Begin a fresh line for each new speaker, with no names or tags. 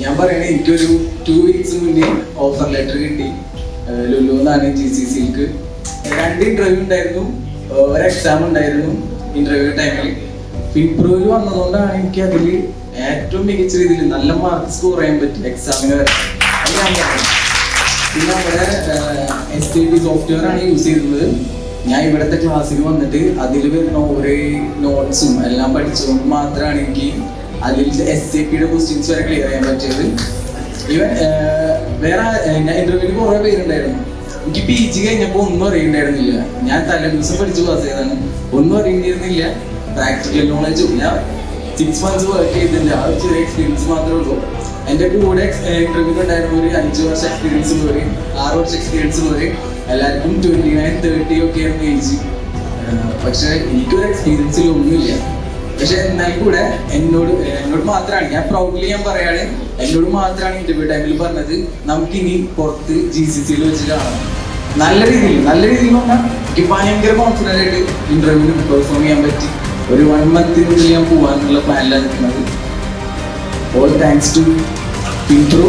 ഞാൻ പറയണേ എനിക്കൊരു 2 weeks മുന്നേ ഓഫർ ലെറ്റർ കിട്ടി ലുലു എന്നാണ് GCCക്ക്. 2 ഇന്റർവ്യൂ ഉണ്ടായിരുന്നു, ഒരു എക്സാം ഉണ്ടായിരുന്നു. ഇന്റർവ്യൂ ടൈമിൽ ഫിൻപ്രോയിൽ വന്നതുകൊണ്ടാണ് എനിക്ക് അതിൽ ഏറ്റവും മികച്ച രീതിയിൽ നല്ല മാർക്ക് സ്കോർ ചെയ്യാൻ പറ്റും എക്സാമിന് വരെ. അത് ഞാൻ പറഞ്ഞു. പിന്നെ നമ്മുടെ SAP സോഫ്റ്റ്വെയർ ആണ് യൂസ് ചെയ്യുന്നത്. ഞാൻ ഇവിടുത്തെ ക്ലാസ്സിൽ വന്നിട്ട് അതിൽ വരുന്ന ഓരോ നോട്ട്സും എല്ലാം പഠിച്ചുകൊണ്ട് മാത്രമാണ് എനിക്ക് അതിൽ SAPയുടെ ക്വസ്റ്റ്യൻസ് വരെ ക്ലിയർ ചെയ്യാൻ പറ്റിയത്. ഈവൻ വേറെ ഞാൻ ഇന്റർവ്യൂവിൽ കുറേ പേരുണ്ടായിരുന്നു. എനിക്ക് PG കഴിഞ്ഞപ്പോൾ ഒന്നും അറിയണ്ടായിരുന്നില്ല. ഞാൻ തലേ ദിവസം പഠിച്ച് പാസ് ചെയ്തതാണ്. ഒന്നും അറിയണ്ടിരുന്നില്ല. പ്രാക്ടിക്കൽ നോളജും ഞാൻ 6 months വർക്ക് ചെയ്തിട്ടുണ്ട്. ആ ചെറിയ എക്സ്പീരിയൻസ് മാത്രമേ ഉള്ളൂ. എൻ്റെ കൂടെ ഇന്റർവ്യൂ ഉണ്ടായിരുന്ന ഒരു 5 വർഷം എക്സ്പീരിയൻസ് ഉള്ളവർ, 6 വർഷം എക്സ്പീരിയൻസ് ഉള്ളവർ എല്ലാവർക്കും 29, 30 ഒക്കെ ആയിരുന്നു ഏജ്. പക്ഷെ എനിക്കൊരു എക്സ്പീരിയൻസിൽ ഒന്നുമില്ല. പക്ഷെ എന്നാൽ കൂടെ എന്നോട് മാത്രമാണ്, ഞാൻ പ്രൗഡ്ലി ഞാൻ പറയാണ്, എന്നോട് മാത്രമാണ് ഇന്റർവ്യൂ ടൈമിൽ പറഞ്ഞത് നമുക്കിനി പുറത്ത് GCCയിൽ വെച്ച് കാണാം. നല്ല രീതിയിൽ പറഞ്ഞാൽ എനിക്ക് ഭയങ്കര കോൺഫിഡൻ്റ് ആയിട്ട് ഇന്റർവ്യൂവിന് പെർഫോം ചെയ്യാൻ പറ്റി. ഒരു 1 monthനുള്ളിൽ ഞാൻ പോകാനുള്ള പ്ലാനിലാണ് നിൽക്കുന്നത്. All thanks to ഫിൻപ്രോ.